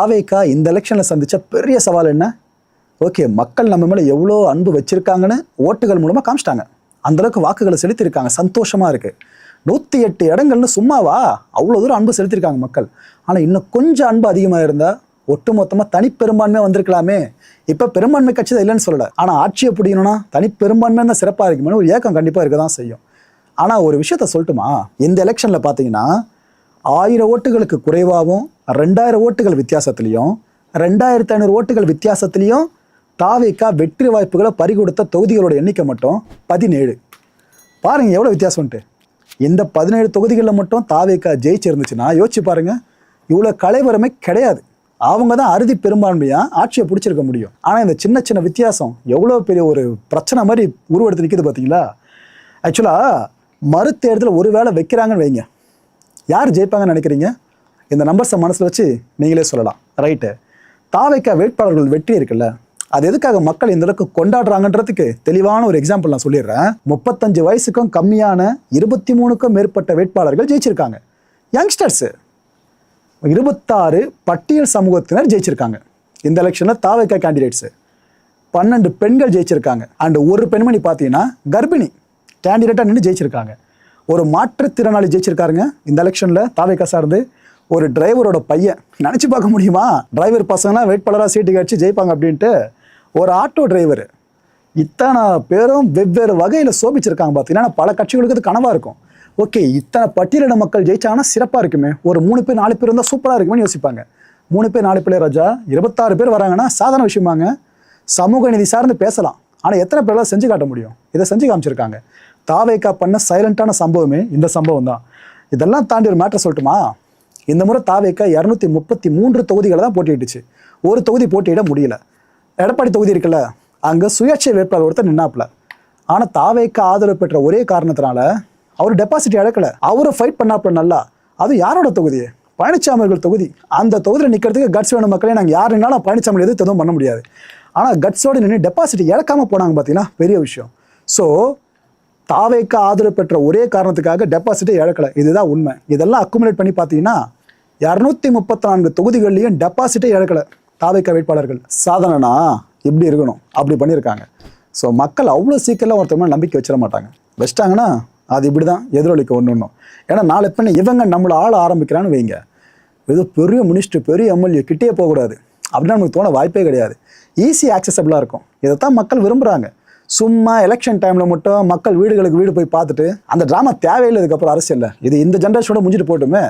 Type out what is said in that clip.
தாவேகா இந்த எலெக்ஷனில் சந்தித்த பெரிய சவால் என்ன? ஓகே, மக்கள் நம்ம மேலே எவ்வளோ அன்பு வச்சுருக்காங்கன்னு ஓட்டுகள் மூலமாக காமிச்சிட்டாங்க. அந்தளவுக்கு வாக்குகளை செலுத்தியிருக்காங்க. சந்தோஷமாக இருக்குது. 108 இடங்கள்னு சும்மாவா? அவ்வளோ தூரம் அன்பு செலுத்தியிருக்காங்க மக்கள். ஆனால் இன்னும் கொஞ்சம் அன்பு அதிகமாக இருந்தால் ஒட்டுமொத்தமாக தனிப்பெரும்பான்மையாக வந்திருக்கலாமே. இப்போ பெரும்பான்மை கட்சி தான் இல்லைன்னு சொல்லலை. ஆனால் ஆட்சியை பிடிக்கணும்னா தனிப்பெரும்பான்மை தான் சிறப்பாக இருக்குமே ஒரு ஏக்கம் கண்டிப்பாக இருக்க தான் செய்யும். ஆனால் ஒரு விஷயத்த சொல்லட்டுமா? இந்த எலெக்ஷனில் பார்த்தீங்கன்னா 1000 ஓட்டுகளுக்கு குறைவாகவும் 2000 ஓட்டுகள் வித்தியாசத்துலையும் 2500 ஓட்டுகள் வித்தியாசத்துலையும் தாவேகா வெற்றி வாய்ப்புகளை பறிகொடுத்த தொகுதிகளோட எண்ணிக்கை மட்டும் 17. பாருங்க எவ்வளோ வித்தியாசம்ட்டு. இந்த 17 தொகுதிகளில் மட்டும் தாவேகா ஜெயிச்சிருந்துச்சுன்னா யோசிச்சு பாருங்க, இவ்வளோ கலைவரமே கிடையாது. அவங்க தான் அறுதி பெரும்பான்மையாக ஆட்சியை பிடிச்சிருக்க முடியும். ஆனால் இந்த சின்ன சின்ன வித்தியாசம் எவ்வளோ பெரிய ஒரு பிரச்சனை மாதிரி உருவெடுத்து நிற்குது பார்த்தீங்களா? ஆக்சுவலாக மறுதேர்தல் ஒரு வேளை வைக்கிறாங்கன்னு வைங்க, யார் ஜெயிப்பாங்கன்னு நினைக்கிறீங்க? இந்த நம்பர்ஸை மனசில் வச்சு நீங்களே சொல்லலாம். ரைட்டு, தாவேகா வேட்பாளர்கள் வெற்றி இருக்குல்ல, அது எதுக்காக மக்கள் இந்த அளவுக்கு கொண்டாடுறாங்கன்றதுக்கு தெளிவான ஒரு எக்ஸாம்பிள் நான் சொல்லிடுறேன். 35 வயசுக்கும் கம்மியான 23க்கும் மேற்பட்ட வேட்பாளர்கள் ஜெயிச்சிருக்காங்க. யங்ஸ்டர்ஸு 26 பட்டியல் சமூகத்தினர் ஜெயிச்சிருக்காங்க. இந்த எலெக்ஷனில் தாவேகா கேண்டிடேட்ஸு 12 பெண்கள் ஜெயிச்சிருக்காங்க. அண்ட் ஒரு பெண்மணி பார்த்தீங்கன்னா கர்ப்பிணி கேண்டிடேட்டாக நின்று ஜெயிச்சிருக்காங்க. ஒரு மாற்றுத்திறனாளி ஜெயிச்சிருக்காருங்க இந்த எலெக்ஷனில் தாவேகா சார்ந்து. ஒரு டிரைவரோட பையன், நினச்சி பார்க்க முடியுமா? டிரைவர் பசங்கன்னா வேட்பாளராக சீட்டு கழிச்சு ஜெயிப்பாங்க அப்படின்ட்டு. ஒரு ஆட்டோ டிரைவர், இத்தனை பேரும் வெவ்வேறு வகையில் சோபிச்சிருக்காங்க பார்த்தீங்கன்னா. பல கட்சிகளுக்கு அது கனவாக இருக்கும். ஓகே, இத்தனை பட்டியலின மக்கள் ஜெயிச்சாங்கன்னா சிறப்பாக இருக்குமே, ஒரு 3 பேர் 4 பேர் இருந்தால் சூப்பராக இருக்குமே யோசிப்பாங்க. 3 பேர் 4 பேர் ராஜா, 26 பேர் வராங்கன்னா சாதாரண விஷயமாங்க. சமூக நீதி சார்ந்து பேசலாம், ஆனால் எத்தனை பேரெல்லாம் செஞ்சு காட்ட முடியும்? இதை செஞ்சு காமிச்சிருக்காங்க. தாவேகா பண்ண சைலண்டான சம்பவமே இந்த சம்பவம் தான். இதெல்லாம் தாண்டி ஒரு மேட்டர் சொல்லட்டுமா? இந்த முறை தாவேகா 233 தொகுதிகளை தான் போட்டியிட்டுச்சு. ஒரு தொகுதி போட்டியிட முடியல. எடப்பாடி தொகுதி இருக்குல்ல, அங்கே சுயேட்சை வேட்பாளர் ஒருத்தர் நின்னாப்புல. ஆனால் தாவேகா ஆதரவு பெற்ற ஒரே காரணத்தினால அவர் டெபாசிட் இழக்கலை. அவரை ஃபைட் பண்ணாப்புல நல்லா. அது யாரோட தொகுதி? பழனிசாமி அவர்கள் தொகுதி. அந்த தொகுதியில் நிற்கிறதுக்கு கட்ஸ் வேணும் மக்களே. நாங்கள் யாருனாலும் பழனிசாமி எதுவும் எதுவும் பண்ண முடியாது. ஆனால் கட்ஸோடு நின்று டெபாசிட் இழக்காமல் போனாங்க பார்த்தீங்கன்னா, பெரிய விஷயம். ஸோ தாவேகா ஆதரவு பெற்ற ஒரே காரணத்துக்காக டெபாசிட்டை இழக்கலை. இதுதான் உண்மை. இதெல்லாம் அக்குமுலேட் பண்ணி பார்த்தீங்கன்னா 234 தொகுதிகள்லையும் டெபாசிட்டை இழக்கலை தாவேகா வேட்பாளர்கள். சாதனைனா இப்படி இருக்கணும், அப்படி பண்ணியிருக்காங்க. ஸோ மக்கள் அவ்வளோ சீக்கிரம் ஒருத்தவங்க நம்பிக்கை வச்சிட மாட்டாங்க. வச்சிட்டாங்கன்னா அது இப்படி தான் எதிரொலிக்க ஒன்று. ஏன்னா நாளை பின்ன இவங்க நம்மளை ஆள ஆரம்பிக்கிறான்னு வைங்க, ஏதோ பெரிய மினிஸ்டர் பெரிய எம்எல்ஏ கிட்டே போகக்கூடாது அப்படின்னு நமக்கு தோண வாய்ப்பே கிடையாது. ஈஸி ஆக்சசபிளாக இருக்கும். இதைத்தான் மக்கள் விரும்புகிறாங்க. சும்மா எலெக்ஷன் டைமில் மட்டும் மக்கள் வீடுகளுக்கு வீடு போய் பார்த்துட்டு அந்த ட்ராமா தேவையில்லை. இதுக்கப்புறம் அரசியல் இது இந்த ஜென்ரேஷனோட முடிஞ்சிட்டு போட்டுமே.